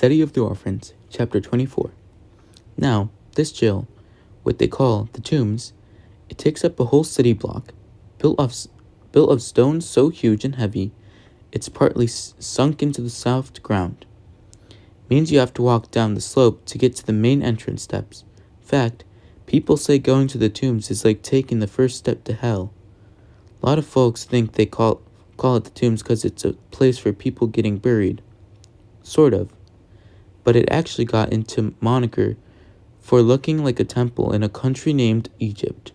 City of the Orphans, Chapter 24. Now, this jail, what they call the Tombs, it takes up a whole city block, built of stones so huge and heavy, it's partly sunk into the soft ground. Means you have to walk down the slope to get to the main entrance steps. In fact, people say going to the Tombs is like taking the first step to hell. A lot of folks think they call it the Tombs because it's a place for people getting buried. Sort of. But it actually got into moniker for looking like a temple in a country named Egypt.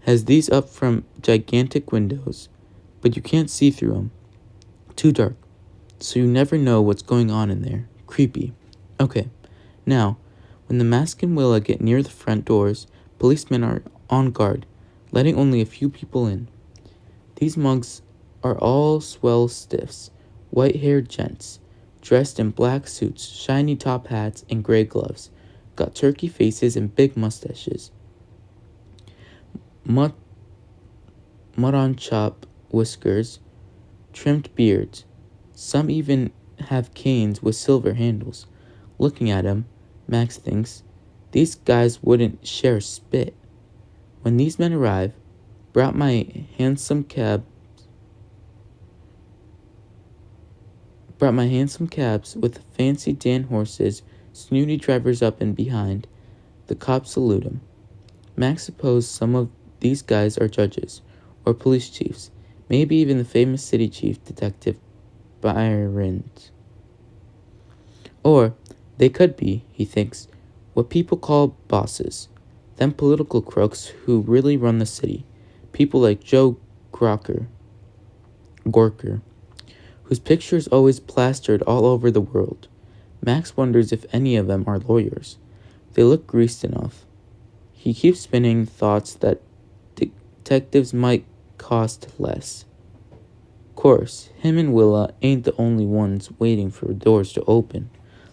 Has these up from gigantic windows, but you can't see through them. Too dark, so you never know what's going on in there. Creepy. Okay, now, when the Mask and Willa get near the front doors, policemen are on guard, letting only a few people in. These mugs are all swell stiffs, white-haired gents, dressed in black suits, shiny top hats, and gray gloves, got turkey faces and big mustaches. Mud on chop whiskers, trimmed beards. Some even have canes with silver handles. Looking at him, Max thinks, these guys wouldn't share spit. When these men arrive, brought my handsome cabs with fancy Dan horses, snooty drivers up and behind. The cops salute him. Max supposes some of these guys are judges, or police chiefs, maybe even the famous city chief, Detective Byrons. Or they could be, he thinks, what people call bosses, them political crooks who really run the city, people like Joe Gorker, whose picture is always plastered all over the world. Max wonders if any of them are lawyers. They look greased enough. He keeps spinning thoughts that detectives might cost less. Of course, him and Willa ain't the only ones waiting for doors to open.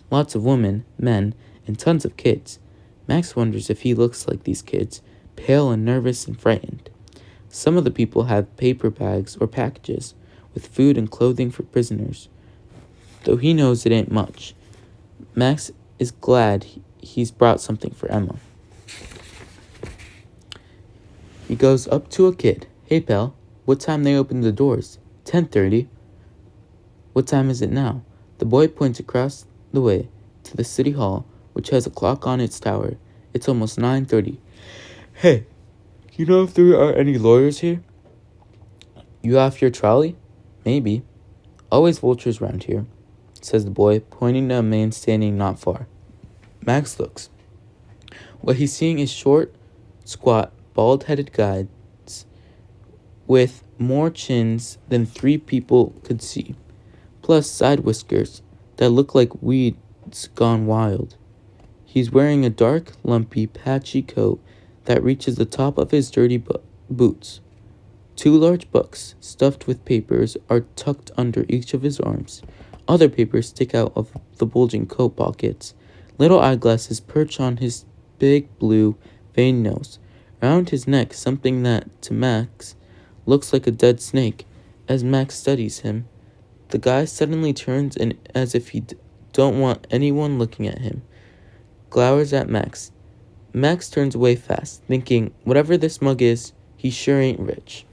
Lots of women, men, and tons of kids. Max wonders if he looks like these kids, pale and nervous and frightened. Some of the people have paper bags or packages with food and clothing for prisoners, though he knows it ain't much. Max is glad he's brought something for Emma. He goes up to a kid. Hey, pal, what time they open the doors? 10:30. What time is it now? The boy points across the way to the city hall, which has a clock on its tower. It's almost 9:30. Hey, you know if there are any lawyers here? You off your trolley? Maybe. Always vultures round here, says the boy, pointing to a man standing not far. Max looks. What he's seeing is short, squat, bald-headed guys with more chins than 3 people could see, plus side whiskers that look like weeds gone wild. He's wearing a dark, lumpy, patchy coat that reaches the top of his dirty boots. 2 large books, stuffed with papers, are tucked under each of his arms. Other papers stick out of the bulging coat pockets. Little eyeglasses perch on his big blue veined nose. Around his neck, something that, to Max, looks like a dead snake. As Max studies him, the guy suddenly turns and, as if he don't want anyone looking at him, glowers at Max. Max turns away fast, thinking, whatever this mug is, he sure ain't rich.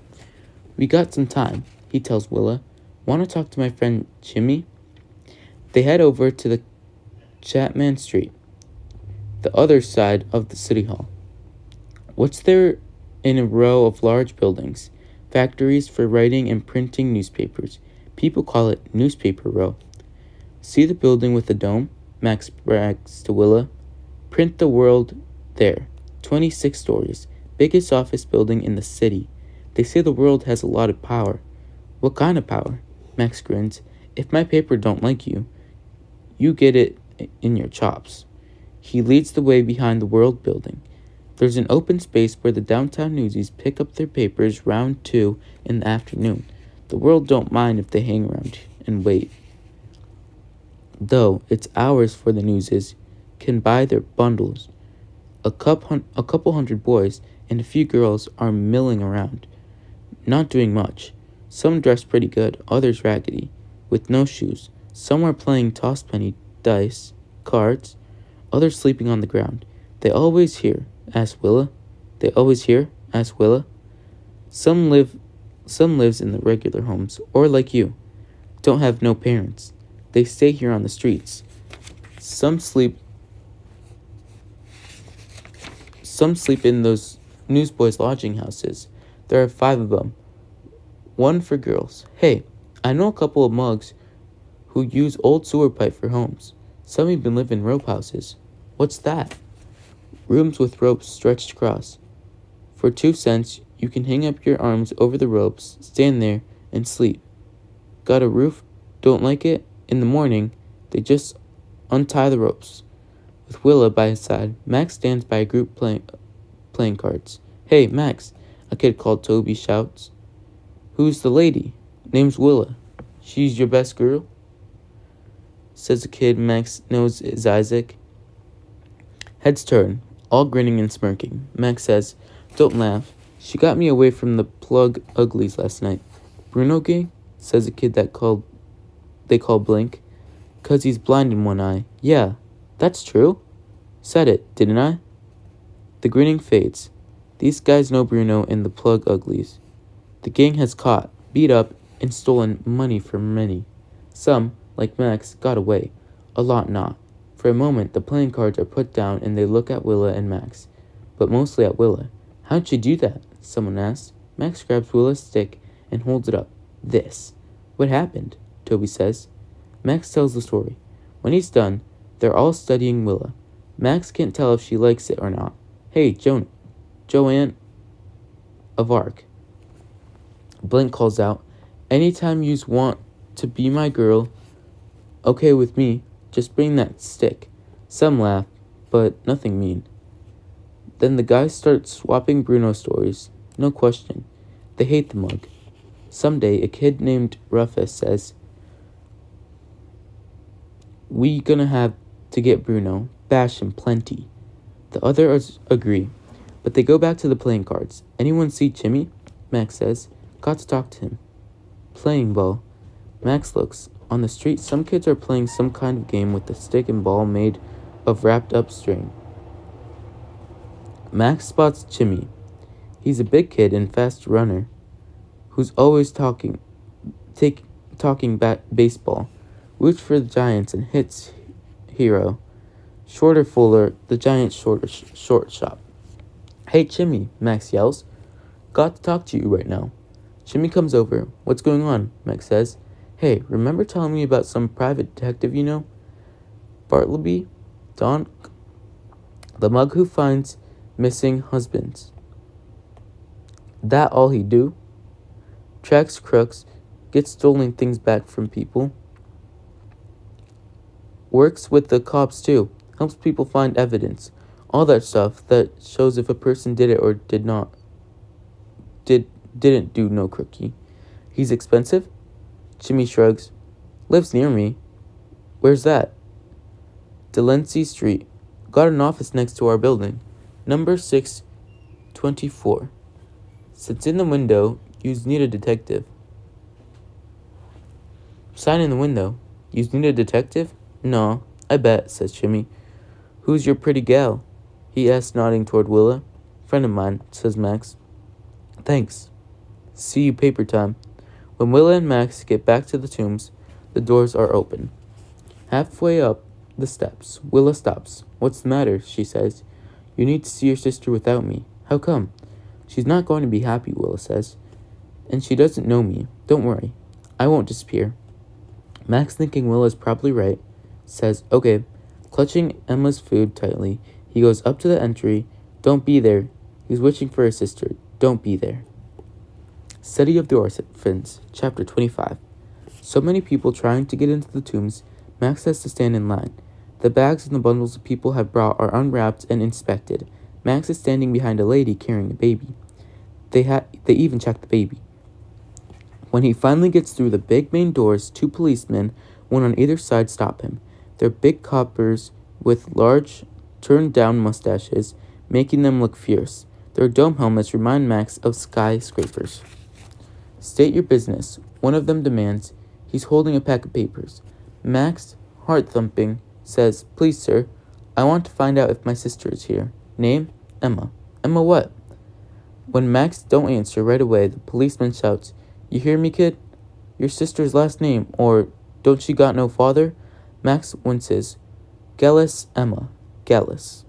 We got some time, he tells Willa. Want to talk to my friend Jimmy? They head over to the Chapman Street, the other side of the city hall. What's there in a row of large buildings? Factories for writing and printing newspapers. People call it Newspaper Row. See the building with the dome? Max brags to Willa. Print the World there. 26 stories. Biggest office building in the city. They say the World has a lot of power. What kind of power? Max grins. If my paper don't like you, you get it in your chops. He leads the way behind the World building. There's an open space where the downtown newsies pick up their papers round 2 in the afternoon. The World don't mind if they hang around and wait. Though it's hours for the newsies can buy their bundles. A couple hundred boys and a few girls are milling around, not doing much. Some dressed pretty good, others raggedy, with no shoes. Some are playing toss penny dice, cards, others sleeping on the ground. They always here? Asked Willa. They always here? Asked Willa. Some lives in the regular homes, or like you, don't have no parents. They stay here on the streets. Some sleep in those newsboys' lodging houses. There are 5 of them. One for girls. Hey, I know a couple of mugs who use old sewer pipe for homes. Some even live in rope houses. What's that? Rooms with ropes stretched across. For 2 cents, you can hang up your arms over the ropes, stand there, and sleep. Got a roof? Don't like it? In the morning, they just untie the ropes. With Willa by his side, Max stands by a group playing cards. Hey, Max, a kid called Toby shouts. Who's the lady? Name's Willa. She's your best girl? Says a kid Max knows is Isaac. Heads turn, all grinning and smirking. Max says, Don't laugh. She got me away from the plug uglies last night. Bruno gang? Says a kid they call Blink. 'Cause he's blind in one eye. Yeah, that's true. Said it, didn't I? The grinning fades. These guys know Bruno and the plug uglies. The gang has caught, beat up, and stolen money from many. Some, like Max, got away. A lot not. For a moment, the playing cards are put down and they look at Willa and Max. But mostly at Willa. How'd you do that? Someone asks. Max grabs Willa's stick and holds it up. This. What happened? Toby says. Max tells the story. When he's done, they're all studying Willa. Max can't tell if she likes it or not. Hey, Joanne of Arc. Blink calls out, Anytime yous want to be my girl, okay with me, just bring that stick. Some laugh, but nothing mean. Then the guys start swapping Bruno stories. No question. They hate the mug. Someday, a kid named Rufus says, We gonna have to get Bruno, bash him plenty. The others agree, but they go back to the playing cards. Anyone see Jimmy? Max says. Got to talk to him. Playing ball. Max looks. On the street, some kids are playing some kind of game with a stick and ball made of wrapped up string. Max spots Jimmy. He's a big kid and fast runner who's always talking baseball. Roots for the Giants and hits hero. Shorter Fuller, the Giants' shortstop. Hey, Jimmy, Max yells. Got to talk to you right now. Jimmy comes over. What's going on? Max says. Hey, remember telling me about some private detective you know? Bartleby? Don? The mug who finds missing husbands. That all he do? Tracks crooks, gets stolen things back from people. Works with the cops too. Helps people find evidence. All that stuff that shows if a person did it or didn't do no crookie. He's expensive? Jimmy shrugs. Lives near me. Where's that? Delancey Street. Got an office next to our building. Number 624. Sits in the window. Yous need a detective. Sign in the window. Yous need a detective? No, I bet, says Jimmy. Who's your pretty gal? He asks, nodding toward Willa. Friend of mine, says Max. Thanks. See you paper time. When Willa and Max get back to the tombs, the doors are open. Halfway up the steps, Willa stops. What's the matter? She says. You need to see your sister without me. How come? She's not going to be happy, Willa says. And she doesn't know me. Don't worry. I won't disappear. Max, thinking Willa's probably right, says, okay. Clutching Emma's food tightly, he goes up to the entry. Don't be there. He's wishing for his sister. Don't be there. Study of the Orphans, Chapter 25. So many people trying to get into the tombs, Max has to stand in line. The bags and the bundles of people have brought are unwrapped and inspected. Max is standing behind a lady carrying a baby. They even check the baby. When he finally gets through the big main doors, 2 policemen, one on either side, stop him. They're big coppers with large, turned-down mustaches, making them look fierce. Their dome helmets remind Max of skyscrapers. State your business, one of them demands. He's holding a pack of papers. Max, heart thumping, says, "Please, sir, I want to find out if my sister is here. Name? Emma. Emma what?" When Max don't answer right away, the policeman shouts, "You hear me, kid? Your sister's last name, or don't she got no father?" Max winces. "Gallus Emma. Gallus."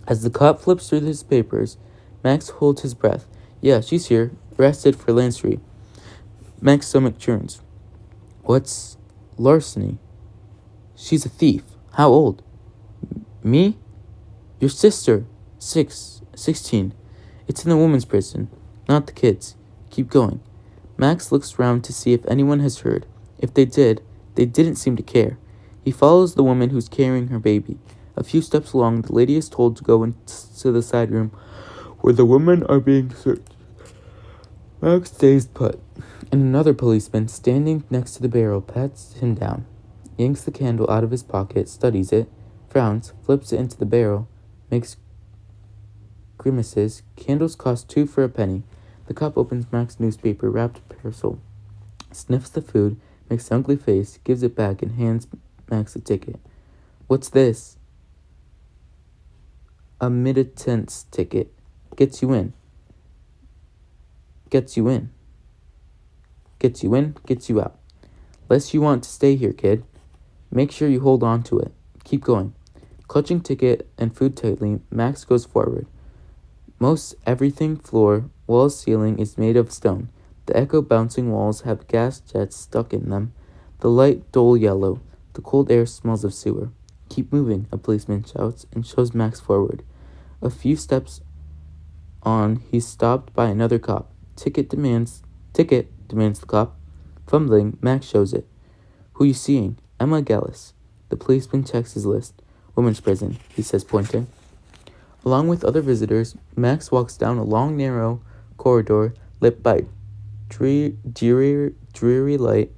As the cop flips through his papers, Max holds his breath. "Yeah, she's here. Arrested for larceny." Max's stomach churns. "What's larceny?" "She's a thief." "How old?" "Me?" "Your sister." 16. "It's in the women's prison, not the kids. Keep going." Max looks around to see if anyone has heard. If they did, they didn't seem to care. He follows the woman who's carrying her baby. A few steps along, the lady is told to go into the side room where the women are being searched. Max stays put, and another policeman standing next to the barrel pats him down, yanks the candle out of his pocket, studies it, frowns, flips it into the barrel, makes grimaces. Candles cost 2 for a penny. The cop opens Max's newspaper wrapped parcel, sniffs the food, makes an ugly face, gives it back, and hands Max a ticket. "What's this?" "A mittance ticket. Gets you in. Gets you in. Gets you in, gets you out. Less you want to stay here, kid. Make sure you hold on to it. Keep going." Clutching ticket and food tightly, Max goes forward. Most everything, floor, walls, ceiling, is made of stone. The echo-bouncing walls have gas jets stuck in them. The light dull yellow. The cold air smells of sewer. "Keep moving," a policeman shouts and shows Max forward. A few steps on, he's stopped by another cop. Ticket," demands the cop. Fumbling, Max shows it. "Who you seeing?" "Emma Gallus." The policeman checks his list. "Women's prison," he says, pointing. Along with other visitors, Max walks down a long, narrow corridor lit by dreary light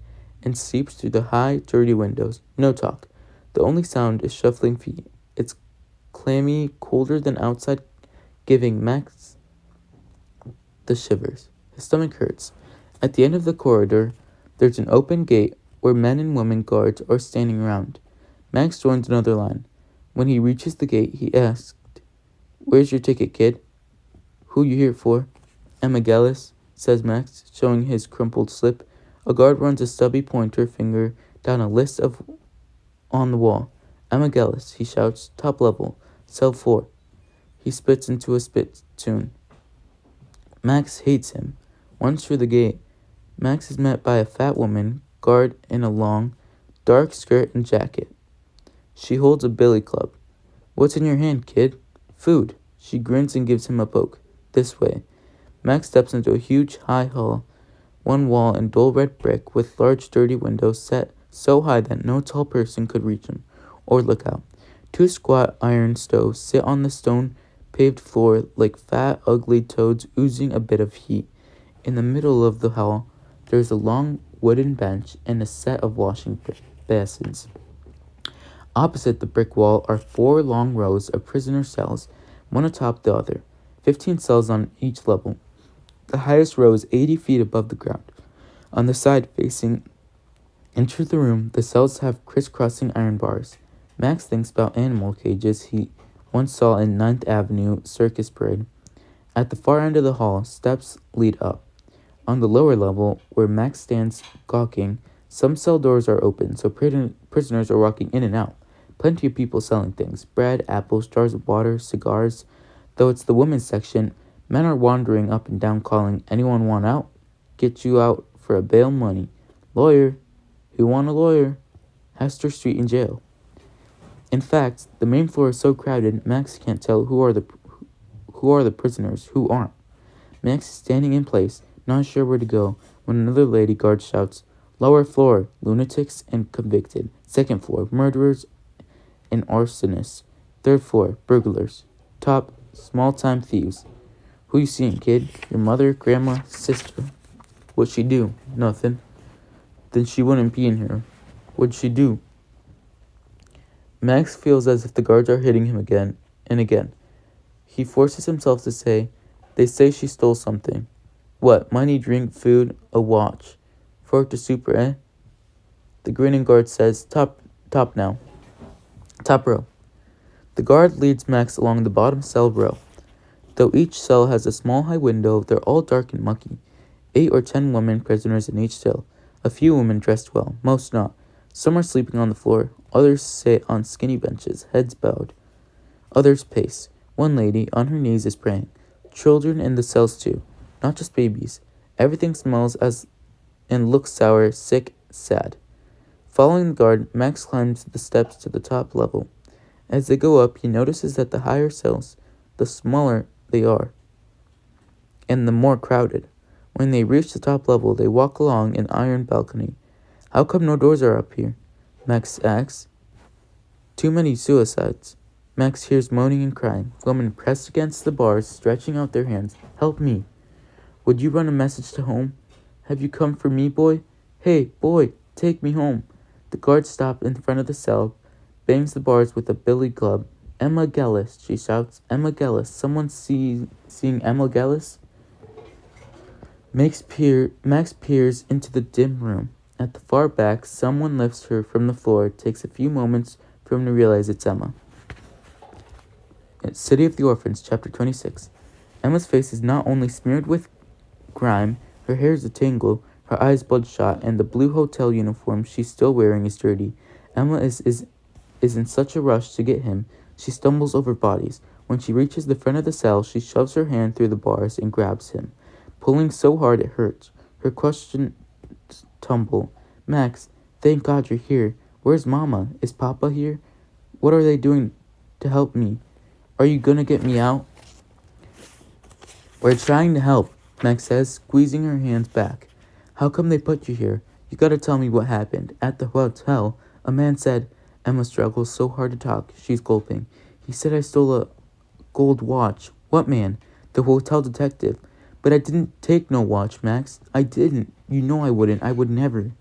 and seeps through the high, dirty windows. No talk. The only sound is shuffling feet. It's clammy, colder than outside, giving Max the shivers. His stomach hurts. At the end of the corridor, there's an open gate where men and women guards are standing around. Max joins another line. When he reaches the gate, he asks, "Where's your ticket, kid?" "Who you here for?" "Emma Gallus," says Max, showing his crumpled slip. A guard runs a stubby pointer finger down a list on the wall. "Emma Gallus," he shouts, "top level, cell 4. He spits into a spittoon. Max hates him. Once through the gate, Max is met by a fat woman, guard in a long, dark skirt and jacket. She holds a billy club. "What's in your hand, kid?" "Food." She grins and gives him a poke. "This way." Max steps into a huge, high hall, one wall in dull red brick with large, dirty windows set so high that no tall person could reach them or look out. 2 squat iron stoves sit on the stone-paved floor like fat, ugly toads oozing a bit of heat. In the middle of the hall, there's a long wooden bench and a set of washing basins. Opposite the brick wall are 4 long rows of prisoner cells, one atop the other, 15 cells on each level. The highest row is 80 feet above the ground. On the side facing into the room, the cells have crisscrossing iron bars. Max thinks about animal cages he once saw in 9th Avenue Circus Parade. At the far end of the hall, steps lead up. On the lower level, where Max stands gawking, some cell doors are open, so prisoners are walking in and out. Plenty of people selling things: bread, apples, jars of water, cigars. Though it's the women's section, men are wandering up and down calling, "Anyone want out? Get you out for a bail money. Lawyer. Who want a lawyer? Hester Street in jail." In fact, the main floor is so crowded, Max can't tell who are the prisoners, who aren't. Max is standing in place, not sure where to go, when another lady guard shouts, "Lower floor, lunatics and convicted. 2nd floor, murderers and arsonists. 3rd floor, burglars. Top, small-time thieves." "Who you seeing, kid?" "Your mother, grandma, sister." "What'd she do?" "Nothing." "Then she wouldn't be in here." "What'd she do?" Max feels as if the guards are hitting him again and again. He forces himself to say, "They say she stole something." "What? Money, drink, food, a watch. Fork to super, eh?" The grinning guard says, Top now." Top row. The guard leads Max along the bottom cell row. Though each cell has a small high window, they're all dark and mucky. 8 or 10 women prisoners in each cell. A few women dressed well, most not. Some are sleeping on the floor, others sit on skinny benches, heads bowed. Others pace. One lady, on her knees, is praying. Children in the cells too, not just babies. Everything smells as and looks sour, sick, sad. Following the guard, Max climbs the steps to the top level. As they go up, he notices that the higher cells, the smaller they are, and the more crowded. When they reach the top level, they walk along an iron balcony. How come no doors are up here? Max asks. Too many suicides. Max hears moaning and crying. Women pressed against the bars, stretching out their hands. Help me. Would you run a message to home? Have you come for me, boy? Hey, boy, take me home. The guard stops in front of the cell, bangs the bars with a billy club. Emma Gellis, she shouts. Emma Gellis. Someone seeing Emma Gellis? Max peers into the dim room. At the far back, someone lifts her from the floor. It takes a few moments for him to realize it's Emma. City of the Orphans, Chapter 26. Emma's face is not only smeared with grime, her hair is a tangle, her eyes bloodshot, and the blue hotel uniform she's still wearing is dirty. Emma is in such a rush to get him, she stumbles over bodies. When she reaches the front of the cell, she shoves her hand through the bars and grabs him, pulling so hard it hurts. Her questions tumble. Max, thank God you're here. Where's Mama? Is Papa here? What are they doing to help me? Are you gonna get me out? We're trying to help, Max says, squeezing her hands back. How come they put you here? You gotta tell me what happened. At the hotel, a man said. Emma struggles so hard to talk, she's gulping. He said I stole a gold watch. What man? The hotel detective. But I didn't take no watch, Max. I didn't. You know I wouldn't. I would never.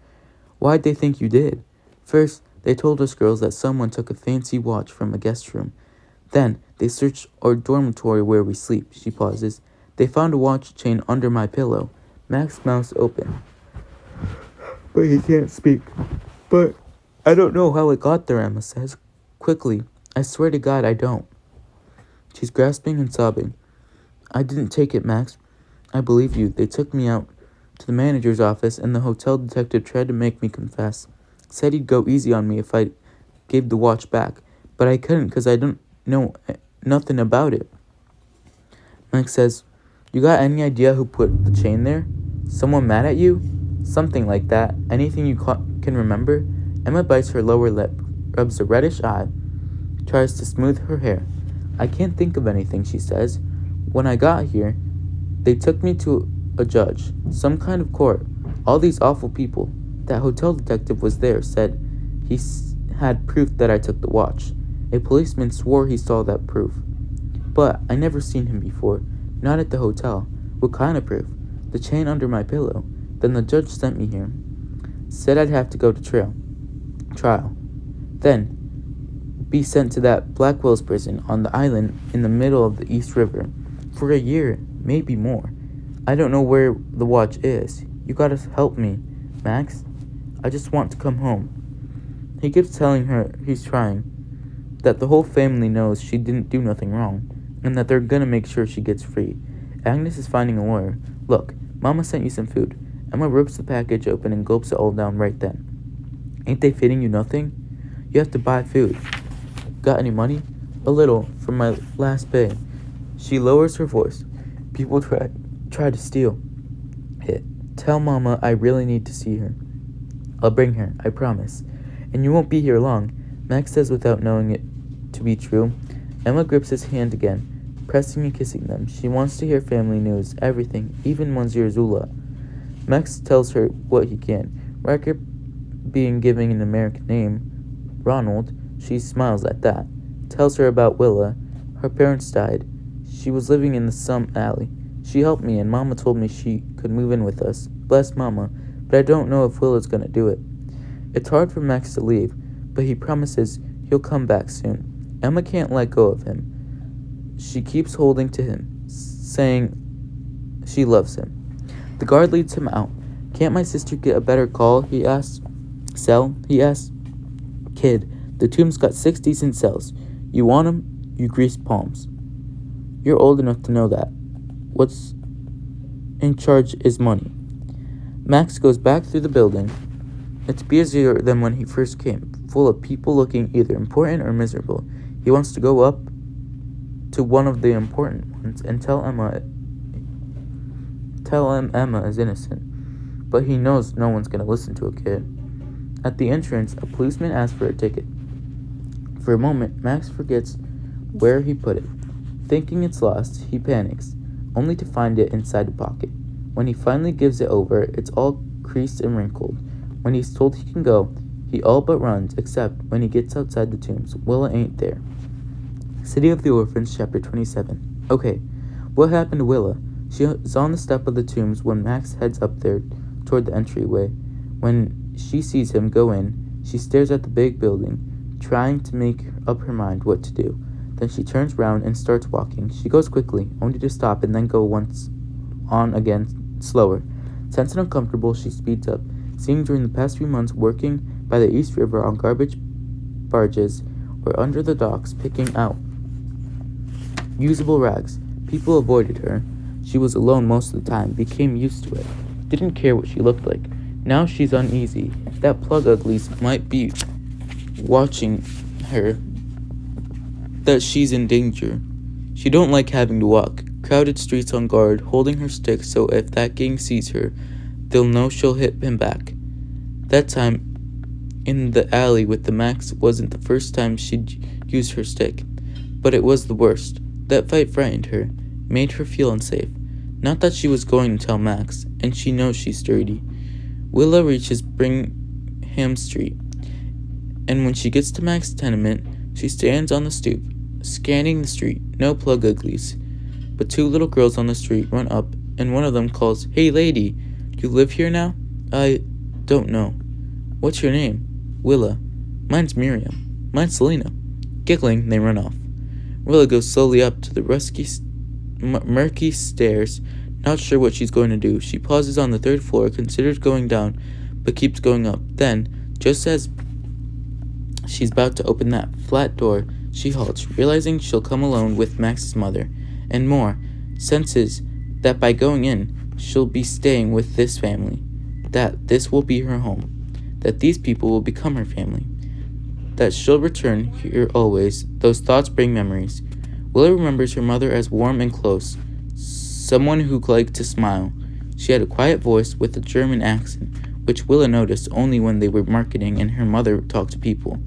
Why'd they think you did? First, they told us girls that someone took a fancy watch from a guest room. Then, they searched our dormitory where we sleep. She pauses. They found a watch chain under my pillow. Max's mouth's open. But he can't speak. But I don't know how it got there, Emma says. Quickly. I swear to God I don't. She's grasping and sobbing. I didn't take it, Max. I believe you. They took me out to the manager's office, and the hotel detective tried to make me confess. Said he'd go easy on me if I gave the watch back. But I couldn't because I don't know nothing about it. Max says, you got any idea who put the chain there? Someone mad at you? Something like that. Anything you can remember? Emma bites her lower lip, rubs a reddish eye, tries to smooth her hair. I can't think of anything, she says. When I got here, they took me to a judge, some kind of court. All these awful people. That hotel detective was there, said he had proof that I took the watch. A policeman swore he saw that proof. But I never seen him before, not at the hotel. What kind of proof? The chain under my pillow. Then the judge sent me here. Said I'd have to go to trial. Then be sent to that Blackwell's prison on the island in the middle of the East River. For a year, maybe more. I don't know where the watch is. You gotta help me, Max. I just want to come home. He keeps telling her he's trying, that the whole family knows she didn't do nothing wrong, and that they're gonna make sure she gets free. Agnes is finding a lawyer. Look, Mama sent you some food. Emma rips the package open and gulps it all down right then. Ain't they feeding you nothing? You have to buy food. Got any money? A little, from my last pay. She lowers her voice. People try to steal it. Tell Mama I really need to see her. I'll bring her, I promise. And you won't be here long, Max says without knowing it to be true. Emma grips his hand again, pressing and kissing them. She wants to hear family news, everything, even Monsieur Zula. Max tells her what he can. Riker being given an American name, Ronald, she smiles at that. Tells her about Willa. Her parents died. She was living in the slum alley. She helped me, and Mama told me she could move in with us. Bless Mama, but I don't know if Willa's gonna do it. It's hard for Max to leave, but he promises he'll come back soon. Emma can't let go of him. She keeps holding to him, saying she loves him. The guard leads him out. Can't my sister get a better call? He asks. Cell? He asks. Kid, The tomb's got 6 decent cells. You want 'em, you grease palms. You're old enough to know that. What's in charge is money. Max goes back through the building. It's busier than when he first came, full of people looking either important or miserable. He wants to go up to one of the important ones and tell him Emma is innocent, but he knows no one's going to listen to a kid. At the entrance, a policeman asks for a ticket. For a moment, Max forgets where he put it. Thinking it's lost, he panics, only to find it inside a pocket. When he finally gives it over, it's all creased and wrinkled. When he's told he can go, he all but runs, except when he gets outside the tombs. Willa ain't there. City of the Orphans, Chapter 27. Okay, what happened to Willa? She is on the step of the tombs when Max heads up there toward the entryway. When she sees him go in, she stares at the big building, trying to make up her mind what to do. Then she turns round and starts walking. She goes quickly, only to stop and then go once on again, slower. Tense and uncomfortable, she speeds up, seeing during the past few months working by the East River on garbage barges or under the docks picking out usable rags. People avoided her. She was alone most of the time, became used to it, didn't care what she looked like. Now she's uneasy. That plug uglies might be watching her, that she's in danger. She don't like having to walk crowded streets on guard, holding her stick so if that gang sees her, they'll know she'll hit him back. That time in the alley with the Max wasn't the first time she'd used her stick, but it was the worst. That fight frightened her, made her feel unsafe. Not that she was going to tell Max, and she knows she's sturdy. Willa reaches Brigham Street, and when she gets to Max's tenement, she stands on the stoop, scanning the street. No plug uglies, but 2 little girls on the street run up, and one of them calls, "Hey lady, you live here now?" "I don't know." "What's your name?" "Willa." "Mine's Miriam." "Mine's Selena." Giggling, they run off. Willa goes slowly up to the murky stairs, not sure what she's going to do. She pauses on the 3rd floor, considers going down, but keeps going up. Then, just as she's about to open that flat door, she halts, realizing she'll come alone with Max's mother, and more, senses that by going in, she'll be staying with this family, that this will be her home, that these people will become her family, that she'll return here always. Those thoughts bring memories. Willa remembers her mother as warm and close, someone who liked to smile. She had a quiet voice with a German accent, which Willa noticed only when they were marketing and her mother talked to people.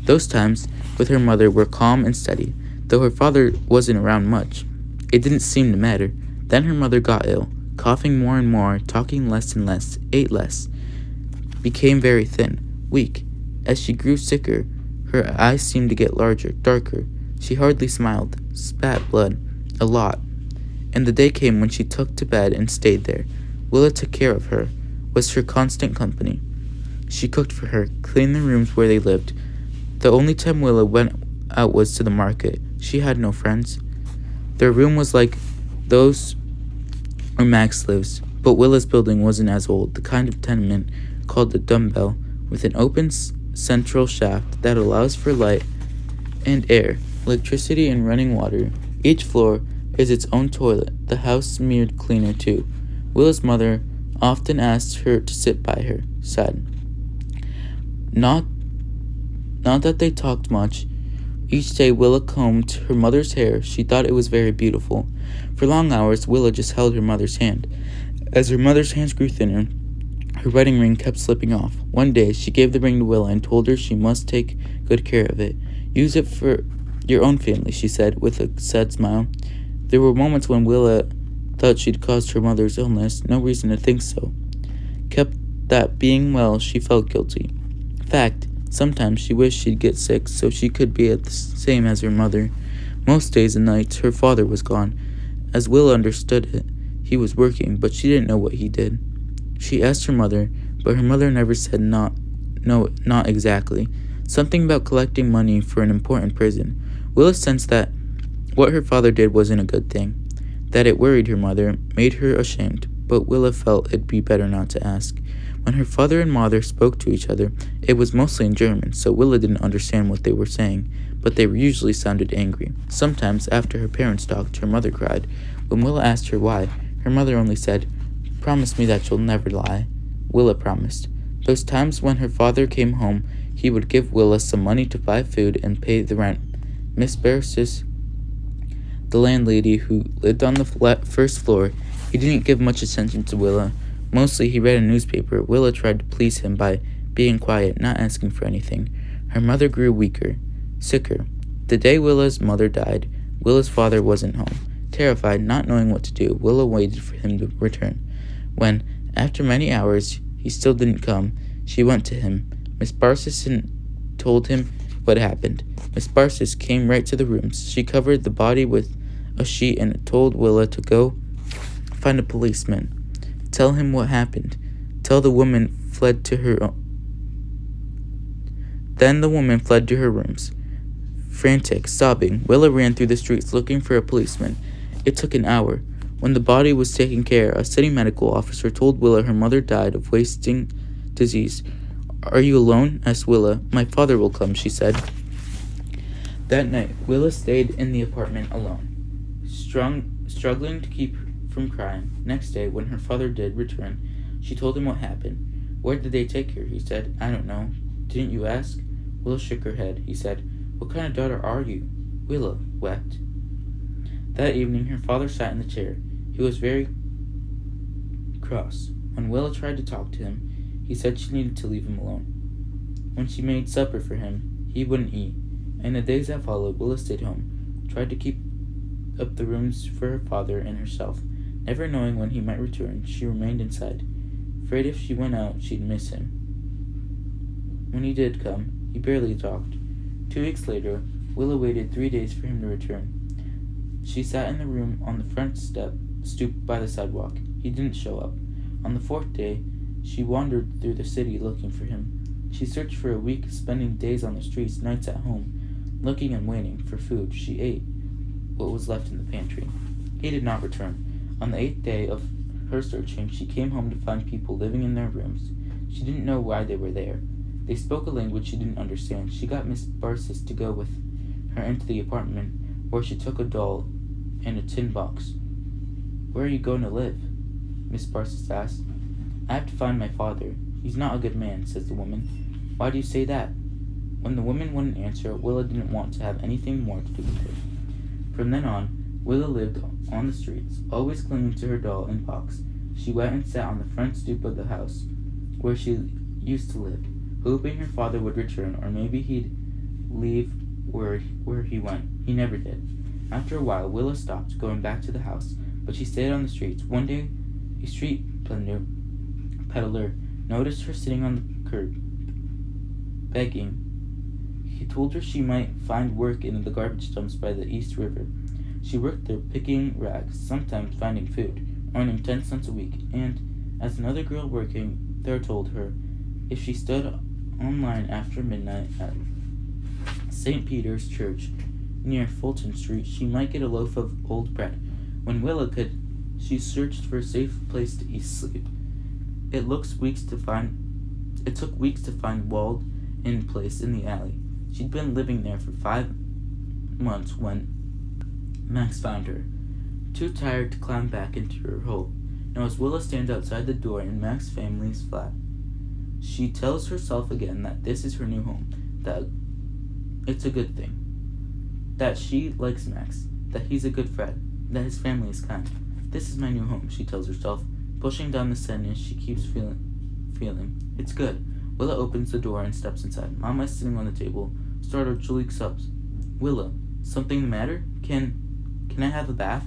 Those times with her mother were calm and steady, though her father wasn't around much. It didn't seem to matter. Then her mother got ill, coughing more and more, talking less and less, ate less, became very thin, weak. As she grew sicker, her eyes seemed to get larger, darker. She hardly smiled, spat blood, a lot. And the day came when she took to bed and stayed there. Willa took care of her, was her constant company. She cooked for her, cleaned the rooms where they lived. The only time Willa went out was to the market. She had no friends. Their room was like those where Max lives, but Willa's building wasn't as old, the kind of tenement called the dumbbell, with an open central shaft that allows for light and air, electricity and running water. Each floor is its own toilet, the house smeared cleaner too. Willa's mother often asked her to sit by her side. Not that they talked much. Each day Willa combed her mother's hair. She thought it was very beautiful. For long hours, Willa just held her mother's hand. As her mother's hands grew thinner, her wedding ring kept slipping off. One day, she gave the ring to Willa and told her she must take good care of it. "Use it for your own family," she said, with a sad smile. There were moments when Willa thought she'd caused her mother's illness. No reason to think so. Kept that being well, she felt guilty. In fact, sometimes she wished she'd get sick so she could be the same as her mother. Most days and nights, her father was gone. As Willa understood it, he was working, but she didn't know what he did. She asked her mother, but her mother never said not exactly. Something about collecting money for an important prison. Willa sensed that what her father did wasn't a good thing, that it worried her mother, made her ashamed, but Willa felt it'd be better not to ask. When her father and mother spoke to each other, it was mostly in German, so Willa didn't understand what they were saying, but they usually sounded angry. Sometimes, after her parents talked, her mother cried. When Willa asked her why, her mother only said, "Promise me that you'll never lie." Willa promised. Those times when her father came home, he would give Willa some money to buy food and pay the rent. Miss Barsis, the landlady who lived on the first floor, he didn't give much attention to Willa. Mostly he read a newspaper. Willa tried to please him by being quiet, not asking for anything. Her mother grew weaker, sicker. The day Willa's mother died, Willa's father wasn't home. Terrified, not knowing what to do, Willa waited for him to return. When, after many hours, he still didn't come, she went to him. Miss Barsis told him what happened. Miss Barsis came right to the rooms. She covered the body with a sheet and told Willa to go find a policeman. Tell him what happened. Tell the woman fled to her own. Then the woman fled to her rooms. Frantic, sobbing, Willa ran through the streets looking for a policeman. It took an hour. When the body was taken care of, a city medical officer told Willa her mother died of wasting disease. "Are you alone?" asked Willa. "My father will come," she said. That night, Willa stayed in the apartment alone, struggling to keep from crying. Next day, when her father did return, she told him what happened. "Where did they take her?" he said. "I don't know." "Didn't you ask?" Willa shook her head. He said, "What kind of daughter are you?" Willa wept. That evening, her father sat in the chair. He was very cross. When Willa tried to talk to him, he said she needed to leave him alone. When she made supper for him, he wouldn't eat. In the days that followed, Willa stayed home, tried to keep up the rooms for her father and herself. Never knowing when he might return, she remained inside, afraid if she went out, she'd miss him. When he did come, he barely talked. 2 weeks later, Willa waited 3 days for him to return. She sat in the room on the front step, stooped by the sidewalk. He didn't show up. On the 4th day, she wandered through the city looking for him. She searched for a week, spending days on the streets, nights at home, looking and waiting for food. She ate what was left in the pantry. He did not return. On the 8th day of her searching, she came home to find people living in their rooms. She didn't know why they were there. They spoke a language she didn't understand. She got Miss Barsis to go with her into the apartment, where she took a doll and a tin box. "Where are you going to live?" Miss Barsis asked. "I have to find my father. He's not a good man," says the woman. "Why do you say that?" When the woman wouldn't answer, Willa didn't want to have anything more to do with her. From then on, Willa lived on the streets, always clinging to her doll and box. She went and sat on the front stoop of the house where she used to live, hoping her father would return, or maybe he'd leave where he went. He never did. After a while, Willa stopped going back to the house, but she stayed on the streets. One day, a street peddler noticed her sitting on the curb, begging. He told her she might find work in the garbage dumps by the East River. She worked there picking rags, sometimes finding food, earning 10 cents a week, and, as another girl working there told her, if she stood online after midnight at St. Peter's Church near Fulton Street, she might get a loaf of old bread. When Willa could, she searched for a safe place to sleep. It took weeks to find walled-in place in the alley. She'd been living there for 5 months when Max found her, too tired to climb back into her hole. Now as Willa stands outside the door in Max's family's flat, she tells herself again that this is her new home, that it's a good thing, that she likes Max, that he's a good friend, that his family is kind. "This is my new home," she tells herself, pushing down the sentence she keeps feeling. It's good. Willa opens the door and steps inside. Mama is sitting on the table. Startled, she looks up. "Willa, something the matter? Can I have a bath?"